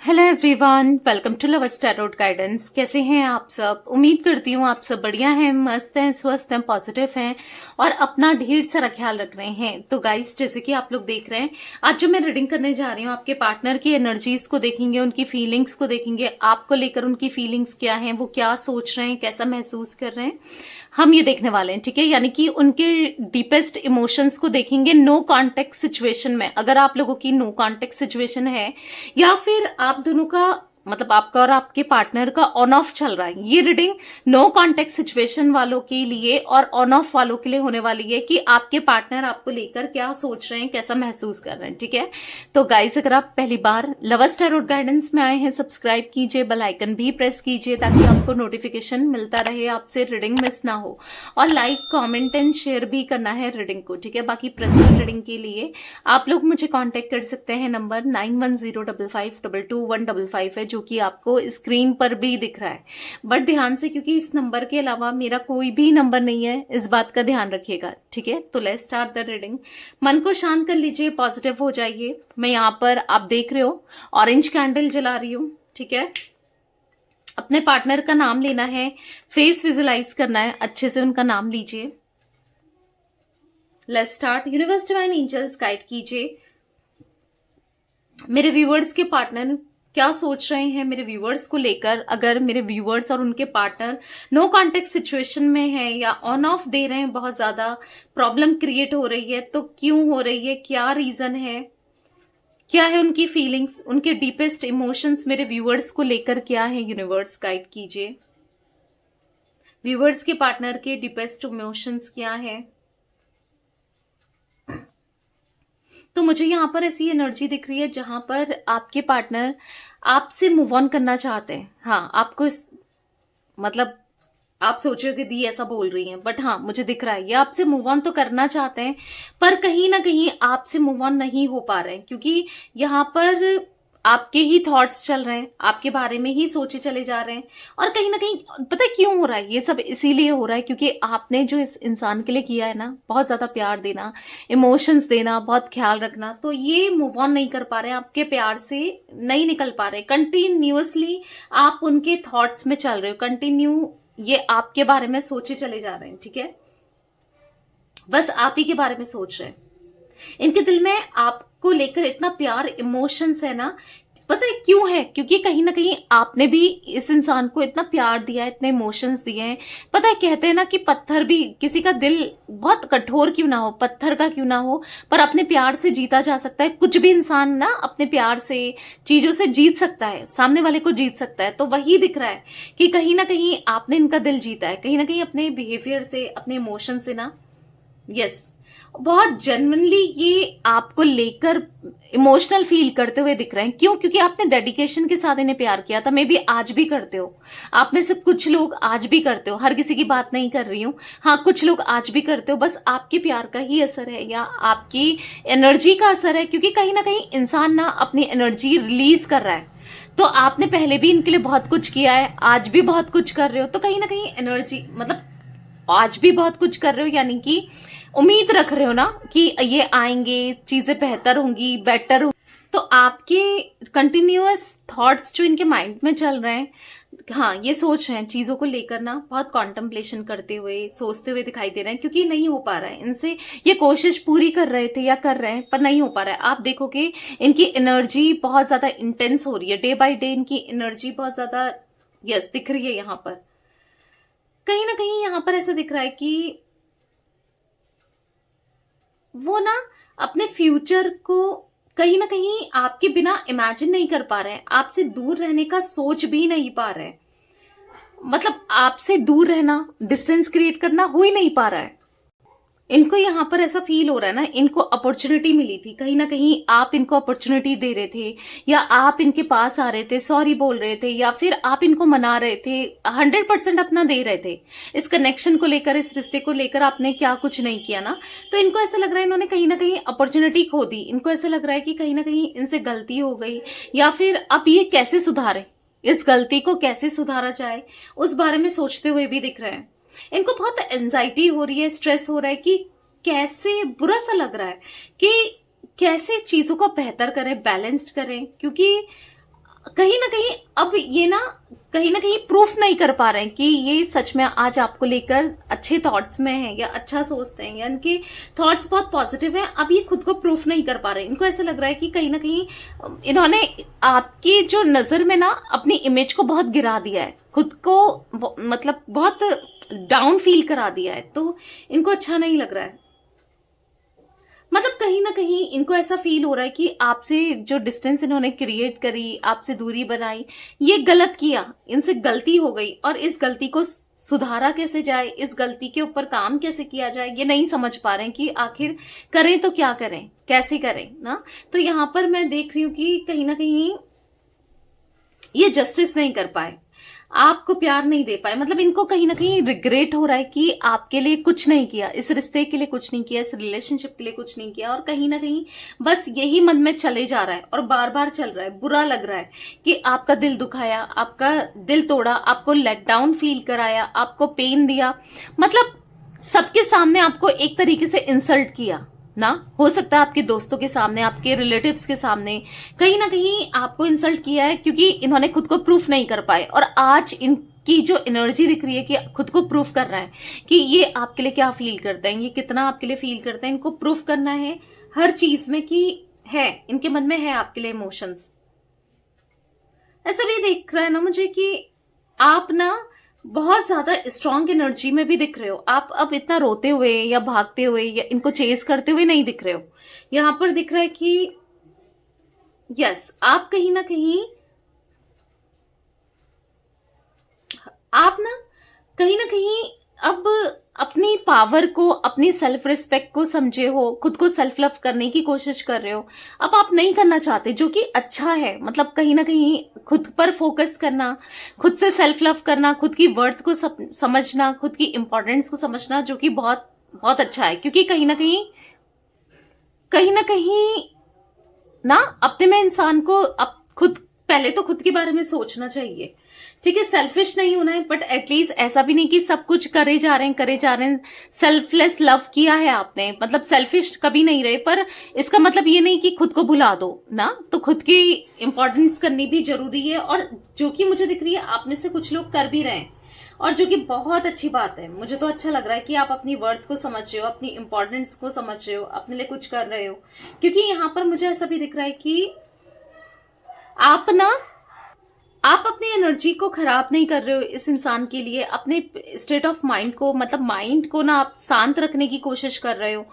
Hello everyone, welcome to lovers tarot guidance. कैसे हैं आप सब? उम्मीद करती हूँ आप सब बढ़िया हैं, मस्त हैं, स्वस्थ हैं, पॉजिटिव हैं और अपना ढेर सारा ख्याल रख रहे हैं। तो गाइस, जैसे कि आप लोग देख रहे हैं, आज जो मैं रीडिंग करने जा रही हूँ, आपके पार्टनर की एनर्जीज को देखेंगे, उनकी फीलिंग्स को देखेंगे, आपको लेकर उनकी फीलिंग्स क्या हैं, वो क्या सोच रहे हैं, कैसा महसूस कर रहे हैं, हम ये देखने वाले हैं। ठीक है, यानी कि उनके डीपेस्ट इमोशंस को देखेंगे नो कॉन्टेक्ट सिचुएशन में। अगर आप लोगों की नो कॉन्टेक्ट सिचुएशन है या फिर आप दोनों का मतलब आपका और आपके पार्टनर का ऑन ऑफ चल रहा है, ये रीडिंग नो कॉन्टेक्ट सिचुएशन वालों के लिए और ऑन ऑफ वालों के लिए होने वाली है कि आपके पार्टनर आपको लेकर क्या सोच रहे हैं, कैसा महसूस कर रहे हैं। ठीक है, तो गाइस, अगर आप पहली बार लवर्स टैरोट गाइडेंस में आए हैं, सब्सक्राइब कीजिए, बेल आइकन भी प्रेस कीजिए ताकि आपको नोटिफिकेशन मिलता रहे, आपसे रीडिंग मिस ना हो। और लाइक, कॉमेंट एंड शेयर भी करना है रीडिंग को। ठीक है, बाकी पर्सनल रीडिंग के लिए आप लोग मुझे कॉन्टेक्ट कर सकते हैं। नंबर 9105522155 है, जो कि आपको स्क्रीन पर भी दिख रहा है। बट ध्यान से, क्योंकि इस नंबर के अलावा मेरा कोई भी नंबर नहीं है, इस बात का ध्यान रखिएगा। ठीक है, तो लेट्स स्टार्ट द रीडिंग। मन को शांत कर लीजिए, पॉजिटिव हो जाइए। मैं यहाँ पर, आप देख रहे हो, ऑरेंज कैंडल जला रही हूँ। ठीक है, अपने पार्टनर का नाम लेना है, फेस विजुलाइज करना है, अच्छे से उनका नाम लीजिए। Let's start. Universe divine angels guide कीजिए, मेरे व्यूअर्स के पार्टनर क्या सोच रहे हैं मेरे व्यूअर्स को लेकर। अगर मेरे व्यूअर्स और उनके पार्टनर नो कॉन्टेक्ट सिचुएशन में है या ऑन ऑफ दे रहे हैं, बहुत ज्यादा प्रॉब्लम क्रिएट हो रही है, तो क्यों हो रही है, क्या रीजन है, क्या है उनकी फीलिंग्स, उनके डीपेस्ट इमोशंस मेरे व्यूअर्स को लेकर क्या है, यूनिवर्स गाइड कीजिए। व्यूअर्स के पार्टनर के डीपेस्ट इमोशंस क्या है। तो मुझे यहाँ पर ऐसी एनर्जी दिख रही है जहां पर आपके पार्टनर आपसे मूव ऑन करना चाहते हैं। हाँ, आपको मतलब आप सोचोगे दी ऐसा बोल रही हैं, बट हाँ, मुझे दिख रहा है ये आपसे मूव ऑन तो करना चाहते हैं, पर कहीं ना कहीं आपसे मूव ऑन नहीं हो पा रहे हैं, क्योंकि यहाँ पर आपके ही थॉट्स चल रहे हैं, आपके बारे में ही सोचे चले जा रहे हैं। और कहीं ना कहीं पता है क्यों हो रहा है ये सब? इसीलिए हो रहा है क्योंकि आपने जो इस इंसान के लिए किया है ना, बहुत ज्यादा प्यार देना, इमोशंस देना, बहुत ख्याल रखना, तो ये मूव ऑन नहीं कर पा रहे हैं, आपके प्यार से नहीं निकल पा रहे। कंटिन्यूअसली आप उनके थॉट्स में चल रहे हो, कंटिन्यू ये आपके बारे में सोचे चले जा रहे हैं। ठीक है, बस आप ही के बारे में सोच रहे हैं। इनके दिल में आपको लेकर इतना प्यार, इमोशंस है ना। पता है क्यों है? क्योंकि कहीं ना कहीं आपने भी इस इंसान को इतना प्यार दिया है, इतने इमोशंस दिए हैं। पता है, कहते हैं ना कि पत्थर भी, किसी का दिल बहुत कठोर क्यों ना हो, पत्थर का क्यों ना हो, पर अपने प्यार से जीता जा सकता है। कुछ भी इंसान ना अपने प्यार से, चीजों से जीत सकता है, सामने वाले को जीत सकता है। तो वही दिख रहा है कि कहीं ना कहीं आपने इनका दिल जीता है, कहीं ना कहीं अपने बिहेवियर से, अपने इमोशन से ना। यस, बहुत जेन्युइनली ये आपको लेकर इमोशनल फील करते हुए दिख रहे हैं। क्यों? क्योंकि आपने डेडिकेशन के साथ इन्हें प्यार किया था। मे बी आज भी करते हो, आप में से कुछ लोग आज भी करते हो, हर किसी की बात नहीं कर रही हूं। हाँ, कुछ लोग आज भी करते हो, बस आपके प्यार का ही असर है या आपकी एनर्जी का असर है, क्योंकि कहीं ना कहीं इंसान ना अपनी एनर्जी रिलीज कर रहा है। तो आपने पहले भी इनके लिए बहुत कुछ किया है, आज भी बहुत कुछ कर रहे हो, तो कहीं ना कहीं एनर्जी, मतलब आज भी बहुत कुछ कर रहे हो, यानी कि उम्मीद रख रहे हो ना कि ये आएंगे, चीजें बेहतर होंगी, बेटर होंगी। तो आपके कंटिन्यूअस थॉट्स जो इनके माइंड में चल रहे हैं, हाँ, ये सोच रहे हैं चीजों को लेकर ना, बहुत कॉन्टेम्पलेशन करते हुए, सोचते हुए दिखाई दे रहे हैं, क्योंकि नहीं हो पा रहा है इनसे। ये कोशिश पूरी कर रहे थे या कर रहे हैं, पर नहीं हो पा रहा है। आप देखोगे इनकी एनर्जी बहुत ज्यादा इंटेंस हो रही है, डे बाय डे इनकी एनर्जी बहुत ज्यादा यस दिख रही है। यहाँ पर कहीं ना कहीं यहाँ पर ऐसा दिख रहा है कि वो ना अपने फ्यूचर को कहीं ना कहीं आपके बिना इमेजिन नहीं कर पा रहे हैं, आपसे दूर रहने का सोच भी नहीं पा रहे हैं। मतलब आपसे दूर रहना, डिस्टेंस क्रिएट करना हो ही नहीं पा रहा है। इनको यहाँ पर ऐसा फील हो रहा है ना, इनको अपॉर्चुनिटी मिली थी, कहीं ना कहीं आप इनको अपॉर्चुनिटी दे रहे थे, या आप इनके पास आ रहे थे, सॉरी बोल रहे थे, या फिर आप इनको मना रहे थे, 100% अपना दे रहे थे। इस कनेक्शन को लेकर, इस रिश्ते को लेकर आपने क्या कुछ नहीं किया ना, तो इनको ऐसा लग रहा है इन्होंने कहीं ना कहीं अपॉर्चुनिटी खो दी। इनको ऐसा लग रहा है कि कहीं ना कहीं इनसे गलती हो गई, या फिर अब ये कैसे सुधारे, इस गलती को कैसे सुधारा जाए, उस बारे में सोचते हुए भी दिख रहे हैं। इनको बहुत एंजाइटी हो रही है, स्ट्रेस हो रहा है कि कैसे, बुरा सा लग रहा है कि कैसे चीजों को बेहतर करें, बैलेंस्ड करें, क्योंकि कहीं ना कहीं अब ये ना कहीं प्रूफ नहीं कर पा रहे हैं कि ये सच में आज आपको लेकर अच्छे थॉट्स में है या अच्छा सोचते हैं या इनके थॉट्स बहुत पॉजिटिव हैं। अब ये खुद को प्रूफ नहीं कर पा रहे हैं। इनको ऐसा लग रहा है कि कहीं ना कहीं इन्होंने आपकी जो नजर में ना अपनी इमेज को बहुत गिरा दिया है, खुद को मतलब बहुत डाउन फील करा दिया है, तो इनको अच्छा नहीं लग रहा है। मतलब कहीं ना कहीं इनको ऐसा फील हो रहा है कि आपसे जो डिस्टेंस इन्होंने क्रिएट करी, आपसे दूरी बनाई, ये गलत किया, इनसे गलती हो गई और इस गलती को सुधारा कैसे जाए, इस गलती के ऊपर काम कैसे किया जाए, ये नहीं समझ पा रहे हैं कि आखिर करें तो क्या करें, कैसे करें ना। तो यहां पर मैं देख रही हूं कि कहीं ना कहीं ये जस्टिस नहीं कर पाए, आपको प्यार नहीं दे पाए। मतलब इनको कहीं ना कहीं रिग्रेट हो रहा है कि आपके लिए कुछ नहीं किया, इस रिश्ते के लिए कुछ नहीं किया, इस रिलेशनशिप के लिए कुछ नहीं किया, और कहीं ना कहीं बस यही मन में चले जा रहा है और बार बार चल रहा है। बुरा लग रहा है कि आपका दिल दुखाया, आपका दिल तोड़ा, आपको लेट डाउन फील कराया, आपको पेन दिया, मतलब सबके सामने आपको एक तरीके से इंसल्ट किया ना। हो सकता है आपके दोस्तों के सामने, आपके रिलेटिव्स के सामने कहीं ना कहीं आपको इंसल्ट किया है, क्योंकि इन्होंने खुद को प्रूफ नहीं कर पाए। और आज इनकी जो एनर्जी दिख रही है कि खुद को प्रूफ कर रहा है कि ये आपके लिए क्या फील करते हैं, ये कितना आपके लिए फील करते हैं, इनको प्रूफ करना है हर चीज में कि है, इनके मन में है आपके लिए इमोशंस। ऐसा भी दिख रहा है ना मुझे कि आप ना बहुत ज्यादा स्ट्रॉन्ग एनर्जी में भी दिख रहे हो। आप अब इतना रोते हुए या भागते हुए या इनको चेस करते हुए नहीं दिख रहे हो। यहां पर दिख रहा है कि यस, आप कहीं ना कहीं अब अपनी पावर को, अपनी सेल्फ रिस्पेक्ट को समझे हो, खुद को सेल्फ लव करने की कोशिश कर रहे हो। अब आप नहीं करना चाहते, जो कि अच्छा है। मतलब कहीं ना कहीं खुद पर फोकस करना, खुद से सेल्फ लव करना, खुद की वर्थ को समझना, खुद की इंपॉर्टेंस को समझना, जो कि बहुत बहुत अच्छा है। क्योंकि कहीं ना कहीं ना अपने में इंसान को अब खुद पहले तो खुद के बारे में सोचना चाहिए। ठीक है, सेल्फिश नहीं होना है, बट एटलीस्ट ऐसा भी नहीं कि सब कुछ करे जा रहे हैं। सेल्फलेस लव किया है आपने, मतलब सेल्फिश कभी नहीं रहे, पर इसका मतलब ये नहीं कि खुद को भुला दो ना। तो खुद की इंपॉर्टेंस करनी भी जरूरी है, और जो कि मुझे दिख रही है आप में से कुछ लोग कर भी रहे हैं, और जो कि बहुत अच्छी बात है। मुझे तो अच्छा लग रहा है कि आप अपनी वर्थ को समझ रहे हो, अपनी इंपॉर्टेंस को समझ रहे हो, अपने लिए कुछ कर रहे हो। क्योंकि यहाँ पर मुझे ऐसा भी दिख रहा है कि आप अपनी एनर्जी को खराब नहीं कर रहे हो इस इंसान के लिए। अपने स्टेट ऑफ माइंड को, मतलब माइंड को ना आप शांत रखने की कोशिश कर रहे हो,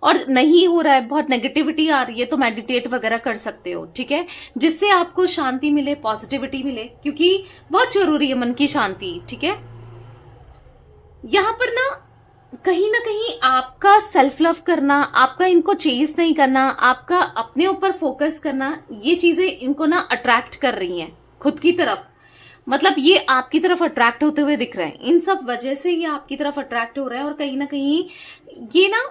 और नहीं हो रहा है, बहुत नेगेटिविटी आ रही है, तो मेडिटेट वगैरह कर सकते हो। ठीक है, जिससे आपको शांति मिले, पॉजिटिविटी मिले, क्योंकि बहुत जरूरी है मन की शांति। ठीक है, यहां पर ना कहीं आपका सेल्फ लव करना, आपका इनको चेस नहीं करना, आपका अपने ऊपर फोकस करना, ये चीजें इनको ना अट्रैक्ट कर रही हैं खुद की तरफ। मतलब ये आपकी तरफ अट्रैक्ट होते हुए दिख रहे हैं, इन सब वजह से ये आपकी तरफ अट्रैक्ट हो रहा है। और कहीं ना कहीं ये ना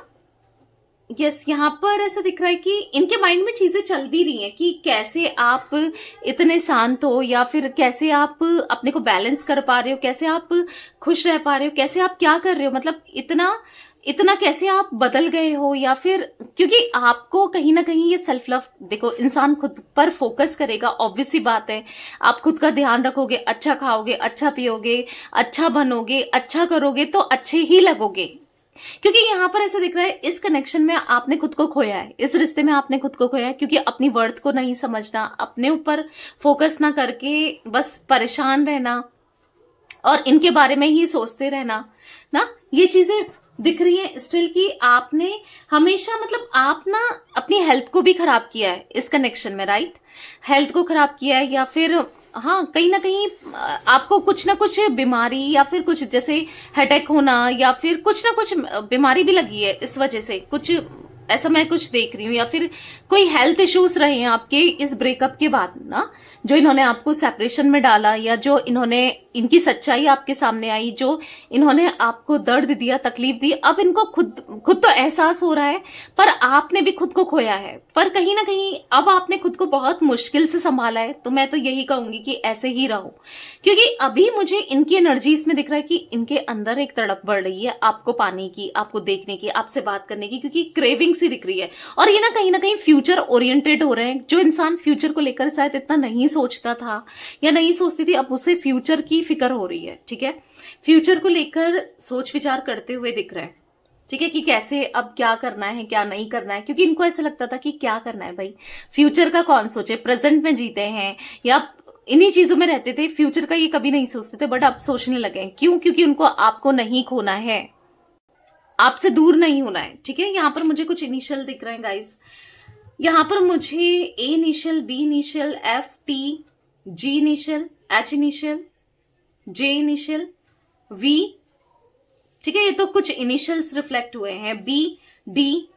यस, यहाँ पर ऐसा दिख रहा है कि इनके माइंड में चीजें चल भी रही हैं कि कैसे आप इतने शांत हो, या फिर कैसे आप अपने को बैलेंस कर पा रहे हो, कैसे आप खुश रह पा रहे हो, कैसे आप क्या कर रहे हो, मतलब इतना कैसे आप बदल गए हो। या फिर क्योंकि आपको कहीं ना कहीं ये सेल्फ लव, देखो इंसान खुद पर फोकस करेगा, ऑब्वियस सी बात है। आप खुद का ध्यान रखोगे, अच्छा खाओगे, अच्छा पियोगे, अच्छा बनोगे, अच्छा करोगे, तो अच्छे ही लगोगे। क्योंकि यहाँ पर ऐसा दिख रहा है इस कनेक्शन में आपने खुद को खोया है, इस रिश्ते में आपने खुद को खोया है, क्योंकि अपनी वर्थ को नहीं समझना, अपने ऊपर फोकस ना करके बस परेशान रहना और इनके बारे में ही सोचते रहना ना, ये चीजें दिख रही है स्टिल कि आपने हमेशा, मतलब आप ना अपनी हेल्थ को भी खराब किया है इस कनेक्शन में, राइट। हेल्थ को खराब किया है, या फिर हाँ कहीं ना कहीं आपको कुछ ना कुछ बीमारी, या फिर कुछ जैसे हेडेक होना, या फिर कुछ ना कुछ बीमारी भी लगी है इस वजह से, कुछ ऐसा मैं कुछ देख रही हूँ। या फिर कोई हेल्थ इश्यूज रहे हैं आपके इस ब्रेकअप के बाद ना, जो इन्होंने आपको सेपरेशन में डाला, या जो इनकी सच्चाई आपके सामने आई, जो इन्होंने आपको दर्द दिया, तकलीफ दी। अब इनको खुद तो एहसास हो रहा है, पर आपने भी खुद को खोया है। पर कहीं ना कहीं अब आपने खुद को बहुत मुश्किल से संभाला है, तो मैं तो यही कहूंगी कि ऐसे ही रहो। क्योंकि अभी मुझे इनकी एनर्जी इसमें दिख रहा है कि इनके अंदर एक तड़प बढ़ रही है आपको पाने की, आपको देखने की, आपसे बात करने की, क्योंकि क्रेविंग फीलिंग सी दिख रही है। और ये ना कहीं फ्यूचर ओरिएंटेड हो रहे हैं। जो इंसान फ्यूचर को लेकर शायद इतना नहीं सोचता था या नहीं सोचती थी, अब उसे फ्यूचर की फिक्र हो रही है। ठीक है, फ्यूचर को लेकर सोच विचार करते हुए दिख रहे हैं। ठीक है, कि कैसे अब क्या करना है क्या नहीं करना है, क्योंकि इनको ऐसा लगता था कि क्या करना है भाई, फ्यूचर का कौन सोचे, प्रेजेंट में जीते हैं या इन्हीं चीजों में रहते थे, फ्यूचर का ये कभी नहीं सोचते थे। बट अब सोचने लगे। क्यों? क्योंकि उनको आपको नहीं खोना है, आपसे दूर नहीं होना है। ठीक है, यहाँ पर मुझे कुछ इनिशियल दिख रहे हैं गाइस। यहाँ पर मुझे A initial, B initial, F, T, G initial, H initial, J initial, V. ठीक है, ये तो कुछ इनिशियल्स रिफ्लेक्ट हुए हैं, बी, डी।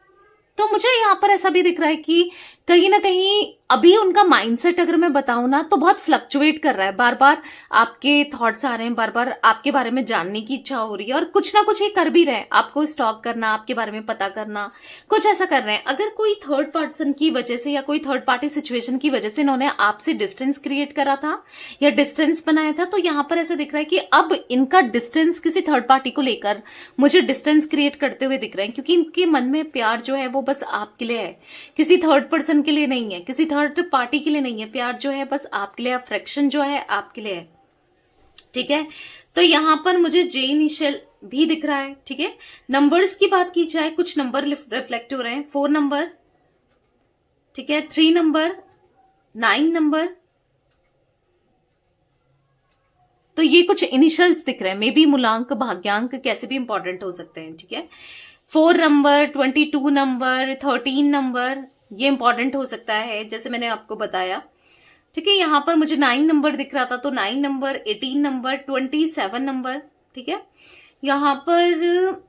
तो मुझे यहाँ पर ऐसा भी दिख रहा है कि कहीं ना कहीं अभी उनका माइंडसेट अगर मैं बताऊं ना तो बहुत फ्लक्चुएट कर रहा है। बार बार आपके थॉट्स आ रहे हैं, बार बार आपके बारे में जानने की इच्छा हो रही है और कुछ ना कुछ ये कर भी रहे हैं, आपको स्टॉक करना, आपके बारे में पता करना, कुछ ऐसा कर रहे हैं। अगर कोई थर्ड पर्सन की वजह से या कोई थर्ड पार्टी सिचुएशन की वजह से इन्होंने आपसे डिस्टेंस क्रिएट करा था या डिस्टेंस बनाया था, तो यहाँ पर ऐसा दिख रहा है कि अब इनका डिस्टेंस किसी थर्ड पार्टी को लेकर मुझे डिस्टेंस क्रिएट करते हुए दिख रहे हैं, क्योंकि इनके मन में प्यार जो है वो बस आपके लिए है, किसी थर्ड पर्सन के लिए नहीं है, किसी थर्ड पार्टी के लिए नहीं है। प्यार जो है बस आपके लिए, अफेक्शन जो है आपके लिए है। ठीक है, तो यहां पर मुझे जे इनिशियल भी दिख रहा है। ठीक है, नंबर्स की बात की जाए, कुछ नंबर रिफ्लेक्ट हो रहे हैं। 4 नंबर, ठीक है, 3 नंबर, 9 नंबर। तो ये कुछ इनिशियल्स दिख रहे हैं, मे बी मूलांक, भाग्यांक कैसे भी इंपॉर्टेंट हो सकते हैं। ठीक है, 4 नंबर, 22 नंबर, 13 नंबर, ये इंपॉर्टेंट हो सकता है जैसे मैंने आपको बताया। ठीक है, यहां पर मुझे 9 नंबर दिख रहा था, तो 9 नंबर, 18 नंबर, 27 नंबर। ठीक है, यहां पर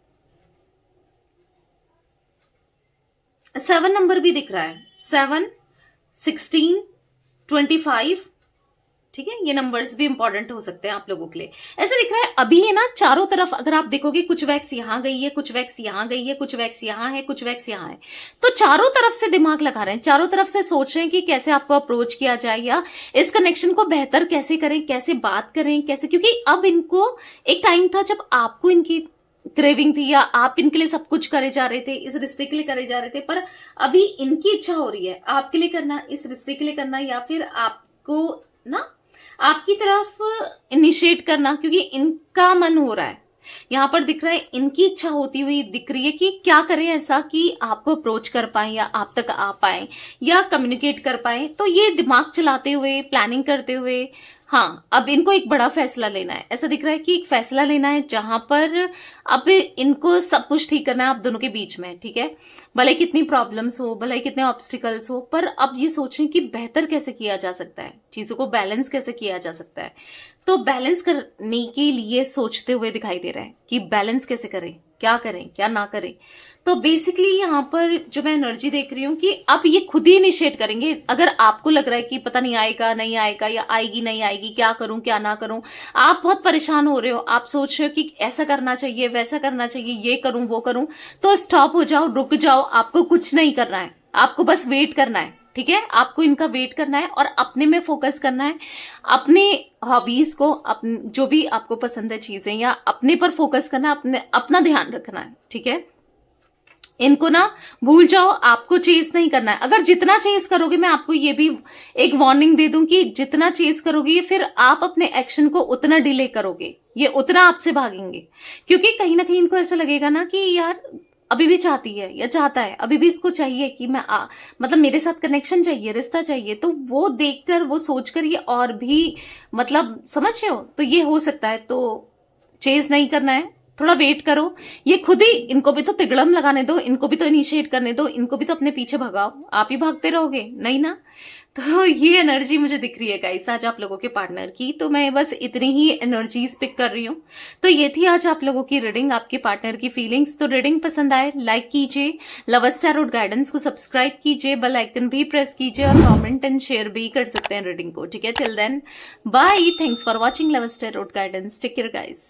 7 नंबर भी दिख रहा है, 7, 16, 25। ठीक है, ये नंबर्स भी इंपॉर्टेंट हो सकते हैं आप लोगों के लिए। ऐसे दिख रहा है अभी है ना, चारों तरफ अगर आप देखोगे कुछ वैक्स यहां गई है, कुछ वैक्स यहां गई है, कुछ वैक्स यहां है, कुछ वैक्स यहां है। तो चारों तरफ से दिमाग लगा रहे हैं, चारों तरफ से सोच रहे हैं कि कैसे आपको अप्रोच किया जाए या इस कनेक्शन को बेहतर कैसे करें, कैसे बात करें, कैसे, क्योंकि अब इनको एक टाइम था जब आपको इनकी क्रेविंग थी या आप इनके लिए सब कुछ करे जा रहे थे, इस रिश्ते के लिए करे जा रहे थे, पर अभी इनकी इच्छा हो रही है आपके लिए करना, इस रिश्ते के लिए करना, या फिर आपको ना आपकी तरफ इनिशिएट करना, क्योंकि इनका मन हो रहा है। यहां पर दिख रहा है इनकी इच्छा होती हुई दिख रही है कि क्या करें ऐसा कि आपको अप्रोच कर पाए या आप तक आ पाए या कम्युनिकेट कर पाए। तो ये दिमाग चलाते हुए, प्लानिंग करते हुए, हाँ, अब इनको एक बड़ा फैसला लेना है। ऐसा दिख रहा है कि एक फैसला लेना है जहां पर अब इनको सब कुछ ठीक करना है आप दोनों के बीच में। ठीक है, भले कितनी प्रॉब्लम्स हो, भले कितने ऑब्स्टिकल्स हो, पर अब ये सोचें कि बेहतर कैसे किया जा सकता है, चीजों को बैलेंस कैसे किया जा सकता है। तो बैलेंस करने के लिए सोचते हुए दिखाई दे रहा है कि बैलेंस कैसे करें, क्या करें, क्या ना करें। तो बेसिकली यहाँ पर जो मैं एनर्जी देख रही हूँ कि अब ये खुद ही इनिशिएट करेंगे। अगर आपको लग रहा है कि पता नहीं आएगा नहीं आएगा या आएगी नहीं आएगी, क्या करूं क्या ना करूं, आप बहुत परेशान हो रहे हो, आप सोच रहे हो कि ऐसा करना चाहिए, वैसा करना चाहिए, ये करूं वो करूं, तो स्टॉप हो जाओ, रुक जाओ। आपको कुछ नहीं करना है, आपको बस वेट करना है। ठीक है, आपको इनका वेट करना है और अपने में फोकस करना है, अपने हॉबीज को, अपने जो भी आपको पसंद है चीजें, या अपने पर फोकस करना, अपना ध्यान रखना है। ठीक है, इनको ना भूल जाओ, आपको चेस नहीं करना है। अगर जितना चेस करोगे, मैं आपको ये भी एक वार्निंग दे दूं कि जितना चेस करोगे फिर आप अपने एक्शन को उतना डिले करोगे, ये उतना आपसे भागेंगे, क्योंकि कहीं ना कहीं इनको ऐसा लगेगा ना कि यार अभी भी चाहती है या चाहता है, अभी भी इसको चाहिए कि मैं मतलब मेरे साथ कनेक्शन चाहिए, रिश्ता चाहिए। तो वो देखकर, वो सोचकर ये और भी मतलब समझ रहे हो, तो ये हो सकता है। तो चेस नहीं करना है, थोड़ा वेट करो, ये खुद ही, इनको भी तो तिगड़म लगाने दो, इनको भी तो इनिशिएट करने दो, इनको भी तो अपने पीछे भगाओ। आप ही भागते रहोगे नहीं ना। तो ये एनर्जी मुझे दिख रही है गाइस आज आप लोगों के पार्टनर की। तो मैं बस इतनी ही एनर्जीज पिक कर रही हूँ। तो ये थी आज आप लोगों की रीडिंग, आपके पार्टनर की फीलिंग्स। तो रीडिंग पसंद आए लाइक कीजिए, लवर्स टैरोट गाइडेंस को सब्सक्राइब कीजिए, बेल आइकन भी प्रेस कीजिए और कमेंट एंड शेयर भी कर सकते हैं रीडिंग को। ठीक है, till then bye, thanks for watching lovers tarot guidance, take care guys.